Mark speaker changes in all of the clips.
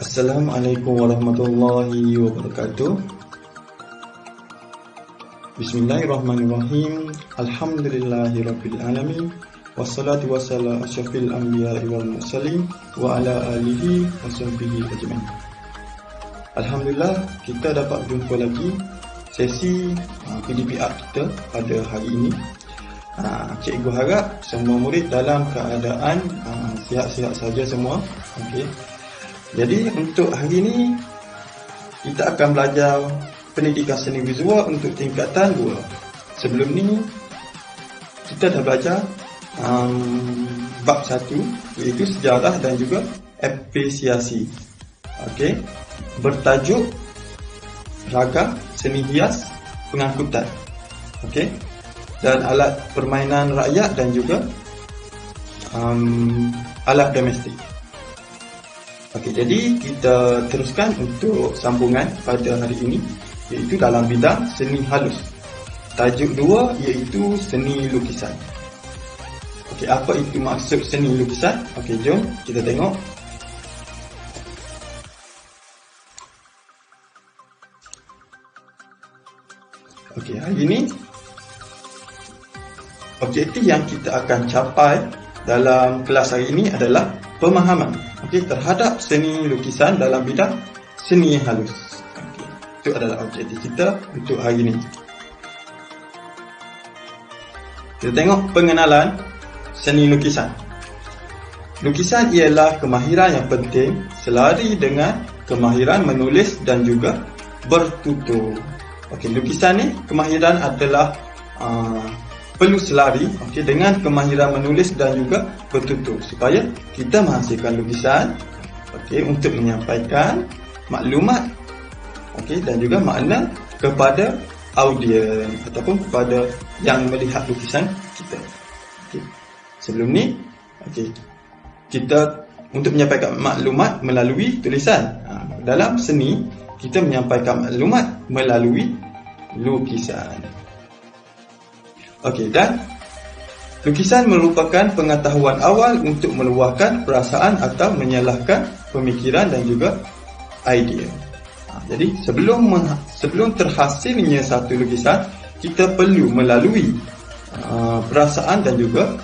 Speaker 1: Assalamualaikum warahmatullahi wabarakatuh. Bismillahirrahmanirrahim. Alhamdulillahirabbil alamin. Wassalatu wassalamu asyrafil anbiya'i wal mursalin wa ala alihi washabbihi ajmain. Alhamdulillah, kita dapat jumpa lagi sesi PDPR kita pada hari ini. Cikgu harap semua murid dalam keadaan sihat-sihat saja semua. Okey. Jadi untuk hari ini kita akan belajar pendidikan seni visual untuk tingkatan 2. Sebelum ni kita dah belajar bab 1, iaitu sejarah dan juga apresiasi. Okey. Bertajuk ragam seni hias pengangkutan. Okey. Dan alat permainan rakyat dan juga alat domestik. Okey, jadi kita teruskan untuk sambungan pada hari ini, iaitu dalam bidang seni halus. Tajuk 2 iaitu seni lukisan. Okey, apa itu maksud seni lukisan? Okey, jom kita tengok. Okey, hari ini objektif yang kita akan capai dalam kelas hari ini adalah pemahaman terhadap seni lukisan dalam bidang seni halus. Itu adalah objektif kita untuk hari ini. Kita tengok pengenalan seni lukisan. Lukisan ialah kemahiran yang penting selari dengan kemahiran menulis dan juga bertutur. Lukisan ni kemahiran adalah perlu selari dengan kemahiran menulis dan juga bertutur supaya kita menghasilkan lukisan untuk menyampaikan maklumat dan juga makna kepada audiens ataupun kepada yang melihat lukisan kita. Sebelum ni kita untuk menyampaikan maklumat melalui tulisan. Dalam seni kita menyampaikan maklumat melalui lukisan. Dan lukisan merupakan pengetahuan awal untuk meluahkan perasaan atau menyalahkan pemikiran dan juga idea. Jadi sebelum terhasilnya satu lukisan, kita perlu melalui perasaan dan juga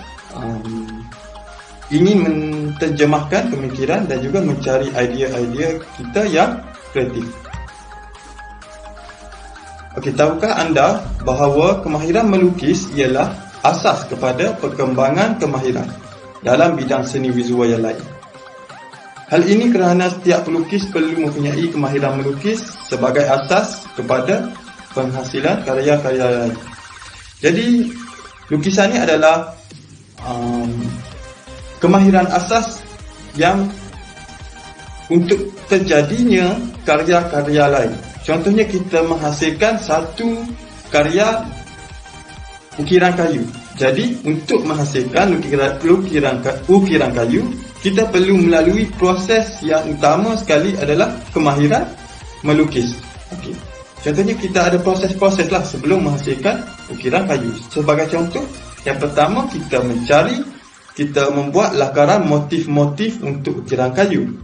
Speaker 1: ingin menterjemahkan pemikiran dan juga mencari idea-idea kita yang kreatif. Tahukah anda bahawa kemahiran melukis ialah asas kepada perkembangan kemahiran dalam bidang seni visual yang lain? Hal ini kerana setiap pelukis perlu mempunyai kemahiran melukis sebagai asas kepada penghasilan karya-karya lain. Jadi, lukisan ini adalah kemahiran asas yang untuk terjadinya karya-karya lain. Contohnya kita menghasilkan satu karya ukiran kayu. Jadi untuk menghasilkan ukiran kayu, kita perlu melalui proses yang utama sekali adalah kemahiran melukis. Contohnya kita ada proses-proses lah sebelum menghasilkan ukiran kayu. Sebagai contoh, yang pertama kita membuat lakaran motif-motif untuk ukiran kayu.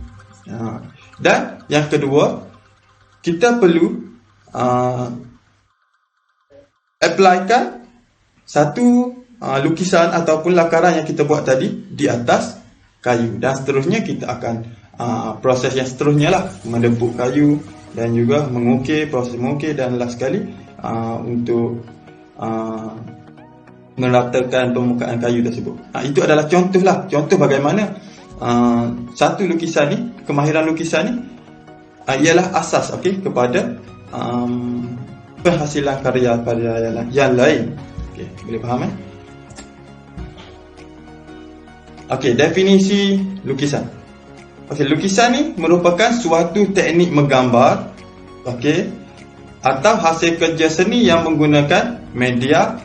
Speaker 1: Dan yang kedua, kita perlu applykan satu lukisan ataupun lakaran yang kita buat tadi di atas kayu. Dan seterusnya kita akan proses yang seterusnya lah, mendebuk kayu dan juga mengukir, proses mengukir dan last sekali untuk meratakan permukaan kayu tersebut. Itu adalah contoh bagaimana satu lukisan ni, kemahiran lukisan ni ialah asas kepada penghasilan karya-karya yang lain. Boleh faham? Definisi lukisan. Lukisan ni merupakan suatu teknik menggambar atau hasil kerja seni yang menggunakan media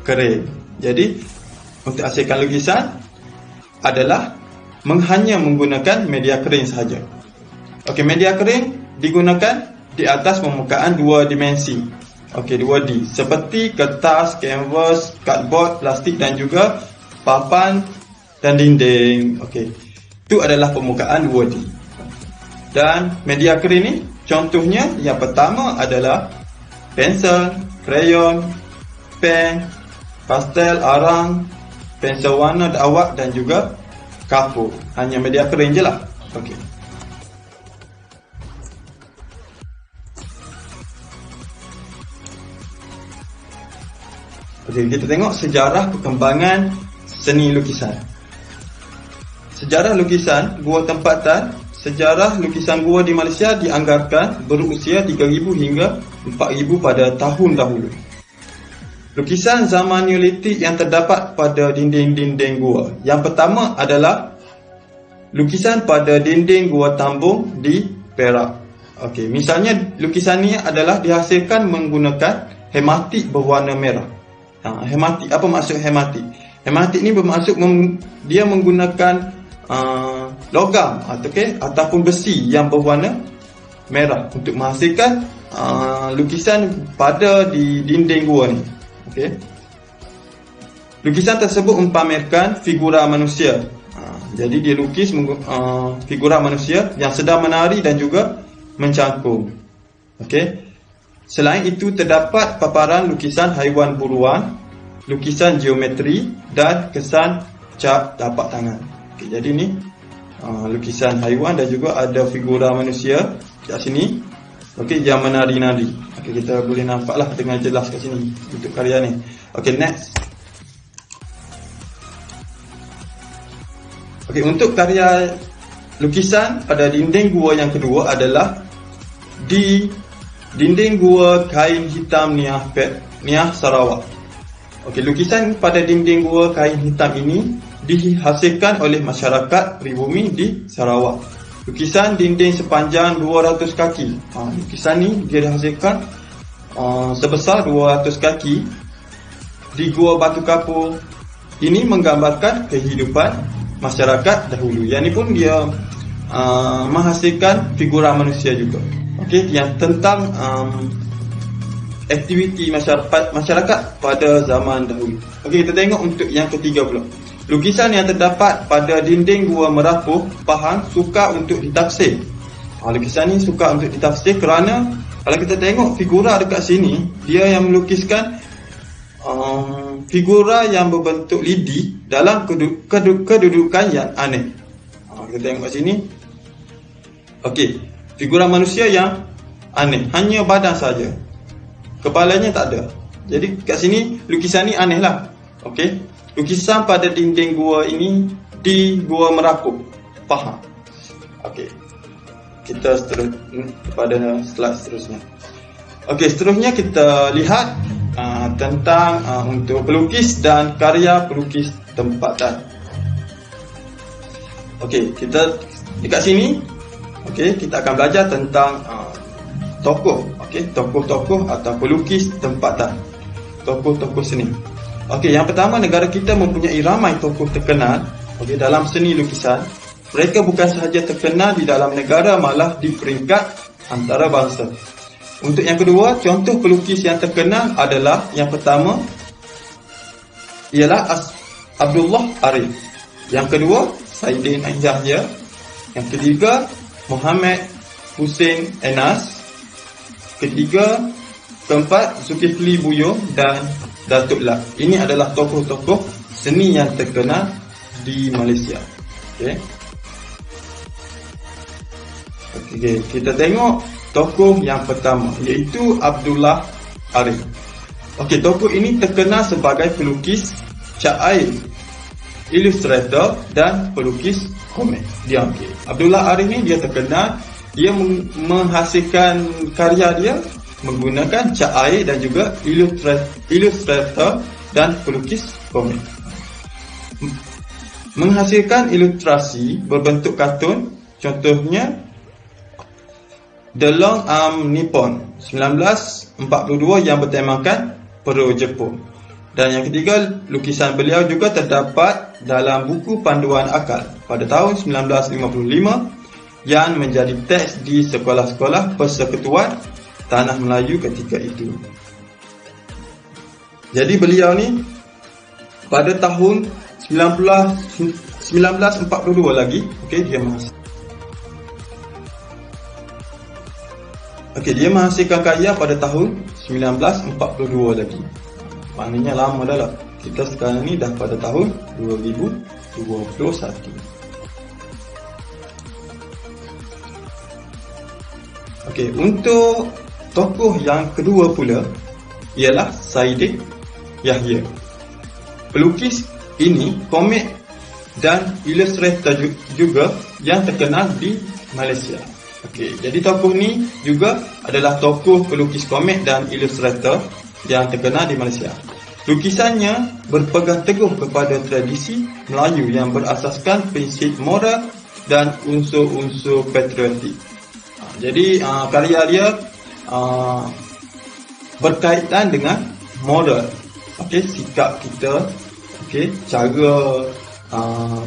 Speaker 1: kering. Jadi untuk hasilkan lukisan adalah hanya menggunakan media kering sahaja. Media kering digunakan di atas permukaan 2 dimensi. 2D. Seperti kertas, kanvas, cardboard, plastik dan juga papan dan dinding. Itu adalah permukaan 2D. Dan media kering ni contohnya yang pertama adalah pensel, krayon, pen, pastel, arang, pensel warna awak dan juga kapur. Hanya media kering je lah. Okey. Okey, kita tengok sejarah perkembangan seni lukisan. Sejarah lukisan gua tempatan. Sejarah lukisan gua di Malaysia dianggarkan berusia 3,000 hingga 4,000 pada tahun dahulu. Lukisan zaman Neolitik yang terdapat pada dinding-dinding gua. Yang pertama adalah lukisan pada dinding gua Tambung di Perak. Okey, misalnya lukisan ni adalah dihasilkan menggunakan hematik berwarna merah. Hematik, apa maksud hematik? Hematik ni bermaksud dia menggunakan logam ataupun besi yang berwarna merah untuk menghasilkan lukisan pada di dinding gua ni. Okey. Lukisan tersebut mempamerkan figura manusia. Jadi dia lukis figura manusia yang sedang menari dan juga mencangkung. Okey. Selain itu terdapat paparan lukisan haiwan buruan, lukisan geometri dan kesan cap tapak tangan. Okey, jadi ni lukisan haiwan dan juga ada figura manusia kat sini. Okey, yang menari-nari. Okey, kita boleh nampaklah dengan jelas kat sini untuk karya ni. Okey, next. Okey, untuk karya lukisan pada dinding gua yang kedua adalah di dinding gua kain hitam Niah Sarawak. Okey, lukisan pada dinding gua kain hitam ini dihasilkan oleh masyarakat pribumi di Sarawak. Lukisan dinding sepanjang 200 kaki. Lukisan ni dia dihasilkan sebesar 200 kaki di Gua Batu Kapur. Ini menggambarkan kehidupan masyarakat dahulu. Yang ni pun dia menghasilkan figura manusia juga. Okey, yang tentang aktiviti masyarakat pada zaman dahulu. Okey, kita tengok untuk yang ketiga pula. Lukisan yang terdapat pada dinding Gua Merapuh, Pahang suka untuk ditafsir. Lukisan ni suka untuk ditafsir kerana kalau kita tengok figura dekat sini, dia yang melukiskan figura yang berbentuk lidi dalam kedudukan yang aneh. Kita tengok kat sini. Okey, figura manusia yang aneh, hanya badan saja. Kepalanya tak ada. Jadi kat sini lukisan ni aneh lah. Okey. Lukisan pada dinding gua ini di Gua Merapuh, Pahang. Okey. Kita kepada slide seterusnya. Okey, seterusnya kita lihat tentang untuk pelukis dan karya pelukis tempatan. Okey, kita dekat sini. Okey, kita akan belajar tentang tokoh, tokoh-tokoh atau pelukis tempatan. Tokoh-tokoh seni. Okey, yang pertama, negara kita mempunyai ramai tokoh terkenal dalam seni lukisan. Mereka bukan sahaja terkenal di dalam negara, malah di peringkat antarabangsa. Untuk yang kedua, contoh pelukis yang terkenal adalah yang pertama ialah Abdullah Arif. Yang kedua, Saidin Yahya. Yang ketiga, Muhammad Hussein Enas. Keempat, Zulkifli Buyung dan Datuk Lat. Ini adalah tokoh-tokoh seni yang terkenal di Malaysia. Okey, kita tengok tokoh yang pertama, iaitu Abdullah Arif. Okey, tokoh ini terkenal sebagai pelukis cat air, ilustrator dan pelukis komik. Abdullah Arif ni dia terkenal, dia menghasilkan karya dia menggunakan cat air dan juga ilustrator dan pelukis komik. Menghasilkan ilustrasi berbentuk kartun, contohnya The Long Arm Nippon 1942 yang bertemakan Perang Jepun. Dan yang ketiga, lukisan beliau juga terdapat dalam buku panduan akal pada tahun 1955 yang menjadi teks di sekolah-sekolah persekutuan Tanah Melayu ketika itu. Jadi beliau ni pada tahun 1942 lagi, dia masih. Okey, dia menghasilkan karya pada tahun 1942 lagi. Maknanya lama dah lah. Kita sekarang ni dah pada tahun 2021. Okey, untuk tokoh yang kedua pula ialah Saidik Yahya. Pelukis ini komik dan ilustrator juga yang terkenal di Malaysia. Okey, jadi tokoh ni juga adalah tokoh pelukis komik dan ilustrator yang terkenal di Malaysia. Lukisannya berpegang teguh kepada tradisi Melayu yang berasaskan prinsip moral dan unsur-unsur patriotik. Jadi karya dia berkaitan dengan moral, okey, sikap kita, okey, cara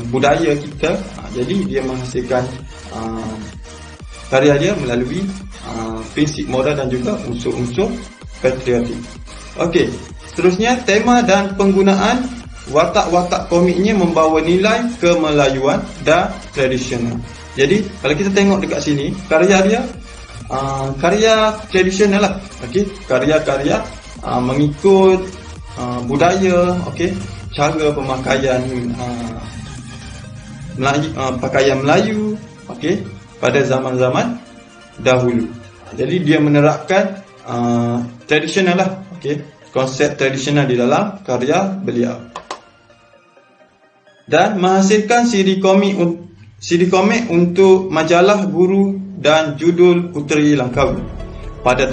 Speaker 1: budaya kita. Jadi dia menghasilkan karya dia melalui prinsip moral dan juga unsur-unsur patriotik. Okey, seterusnya tema dan penggunaan watak-watak komiknya membawa nilai kemelayuan dan tradisional. Jadi kalau kita tengok dekat sini, karya dia karya tradisional lah. Okey, karya-karya mengikut budaya, okey, cara pemakaian pakaian Melayu, okey, pada zaman-zaman dahulu. Jadi dia menerapkan tradisional lah, okey, konsep tradisional di dalam karya beliau. Dan menghasilkan CD komik untuk majalah Guru dan judul Puteri Langkawi pada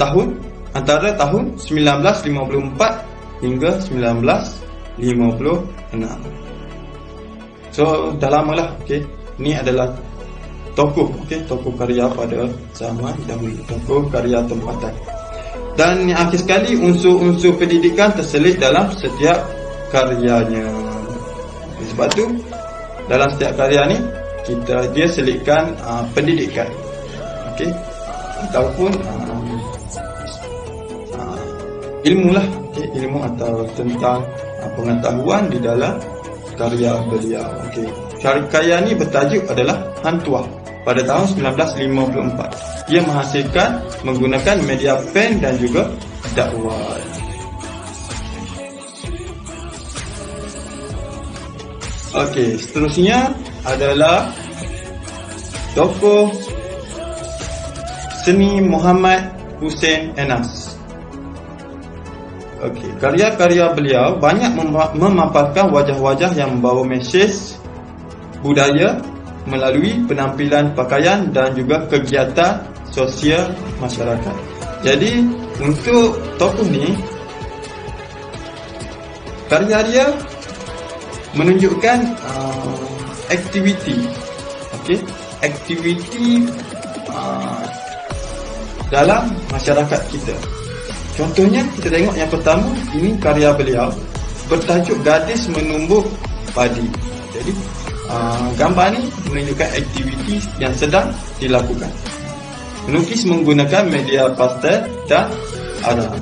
Speaker 1: antara tahun 1954 hingga 1956. So dah lama lah, okey. Ini adalah tokoh, okey, tokoh karya pada zaman dahulu, tokoh karya tempatan. Dan yang akhir sekali, unsur-unsur pendidikan terselit dalam setiap karyanya. Sebab tu dalam setiap karya ni dia selitkan pendidikan, okey, ataupun ilmu lah, okey, ilmu atau tentang pengetahuan di dalam karya beliau. Okey, karya ni bertajuk adalah Hantuah pada tahun 1954. Ia menghasilkan menggunakan media pen dan juga dakwah. Okey, seterusnya adalah tokoh seni Muhammad Hussein Enas. Okey, karya-karya beliau banyak memaparkan wajah-wajah yang membawa mesej budaya melalui penampilan pakaian dan juga kegiatan sosial masyarakat. Jadi untuk tokoh ni, karya dia menunjukkan aktiviti, okey, aktiviti dalam masyarakat kita. Contohnya kita tengok yang pertama, ini karya beliau bertajuk Gadis Menumbuk Padi. Jadi gambar ni menunjukkan aktiviti yang sedang dilakukan. Melukis menggunakan media pastel dan arang.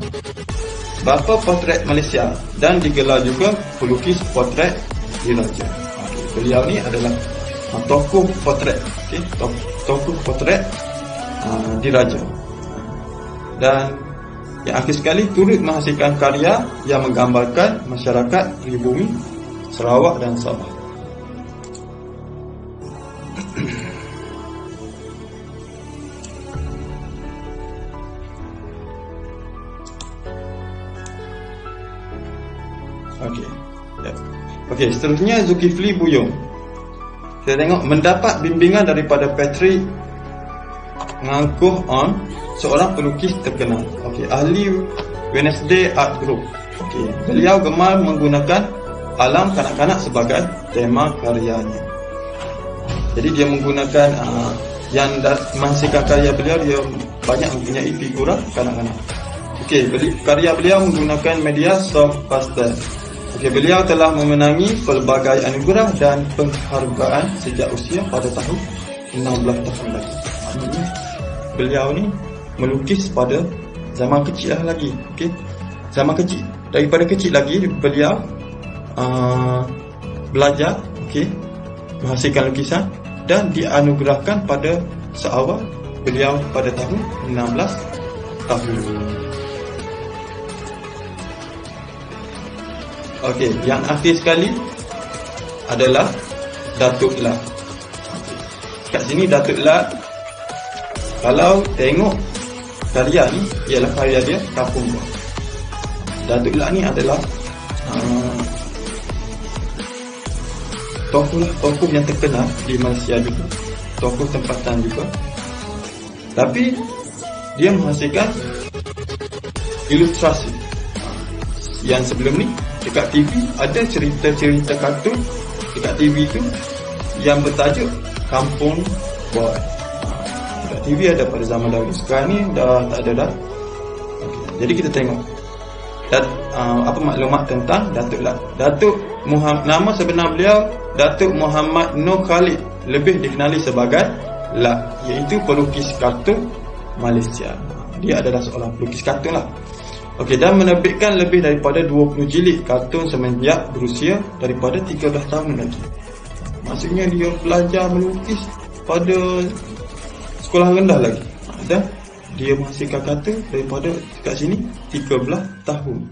Speaker 1: Bapa potret Malaysia dan digelar juga pelukis potret diraja. Beliau ni adalah tokoh potret, okey, tokoh potret diraja. Dan yang akhir sekali turut menghasilkan karya yang menggambarkan masyarakat pribumi Sarawak dan Sabah. Okey. Ya. Okey, seterusnya Zulkifli Buyung. Kita tengok mendapat bimbingan daripada Patrick Ngangkuh On, seorang pelukis terkenal. Okey, ahli Wednesday Art Group. Okey, beliau gemar menggunakan alam kanak-kanak sebagai tema karyanya. Jadi dia menggunakan yang menghasilkan karya beliau, dia banyak mempunyai figura kanak-kanak. Okey, karya beliau menggunakan media soft pastel. Okey, beliau telah memenangi pelbagai anugerah dan penghargaan sejak usia pada tahun 16 tahun lagi. Maksudnya beliau ni melukis pada zaman kecil lah lagi. Okey, zaman kecil, daripada kecil lagi beliau belajar, okey, menghasilkan lukisan dan dianugerahkan pada seawal beliau pada tahun 16 tahun. Okey, yang akhir sekali adalah Datuk La. Kat sini Datuk La, kalau tengok karya ni, ialah karya dia Kampung Boy. Datuk La ni adalah tokoh yang terkenal di Malaysia juga, tokoh tempatan juga. Tapi dia menghasilkan ilustrasi. Yang sebelum ni dekat TV ada cerita-cerita kartun dekat TV tu yang bertajuk Kampung Boy. Dekat TV ada pada zaman dahulu. Sekarang ni dah tak ada dah. Jadi kita tengok apa maklumat tentang Datuk La. Nama sebenar beliau Datuk Muhammad Nur Khalid, lebih dikenali sebagai La, iaitu pelukis kartun Malaysia. Dia adalah seorang pelukis kartun lah. Okey, dan menerbitkan lebih daripada 20 jilid kartun semenjak berusia daripada 13 tahun lagi. Maksudnya dia belajar melukis pada sekolah rendah lagi. Dan dia menghasilkan kartun daripada kat sini 13 tahun.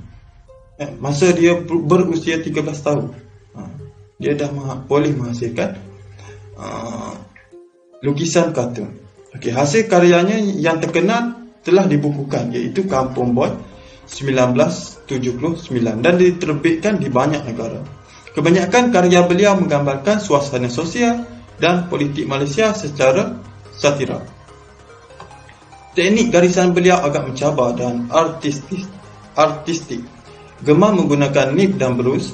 Speaker 1: Masa dia berusia 13 tahun, dia dah boleh menghasilkan lukisan kartun. Okey, hasil karyanya yang terkenal telah dibukukan, iaitu Kampung Boy 1979 dan diterbitkan di banyak negara. Kebanyakan karya beliau menggambarkan suasana sosial dan politik Malaysia secara satira. Teknik garisan beliau agak mencabar dan artistik. Gemar menggunakan nib dan berus,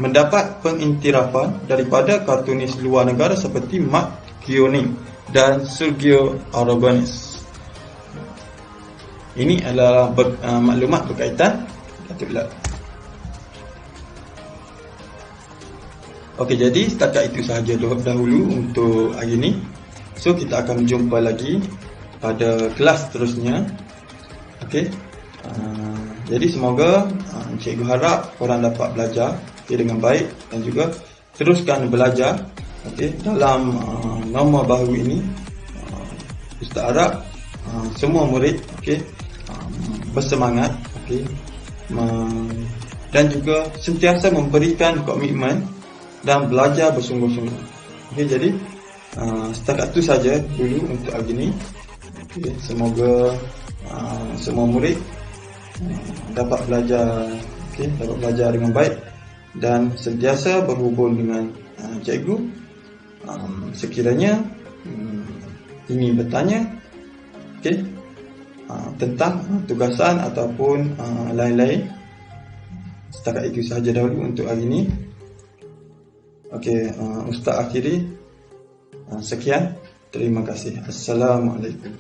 Speaker 1: mendapat pengiktirafan daripada kartunis luar negara seperti Mark Groening dan Sergio Aragonés. Ini adalah maklumat berkaitan Datuk La. Okey, jadi setakat itu sahaja dahulu untuk hari ini. So kita akan jumpa lagi pada kelas seterusnya. Okey. Jadi semoga cikgu harap korang dapat belajar dengan baik dan juga teruskan belajar dalam norma baru ini. Ustaz harap semua murid bersemangat dan juga sentiasa memberikan komitmen dan belajar bersungguh-sungguh. Jadi setakat itu saja dulu untuk hari ini. Semoga semua murid dapat belajar dengan baik dan sentiasa berhubung dengan cikgu. Sekiranya ingin bertanya tentang tugasan ataupun lain-lain, setakat itu sahaja dahulu untuk hari ini. Ustaz akhiri. Sekian, terima kasih. Assalamualaikum.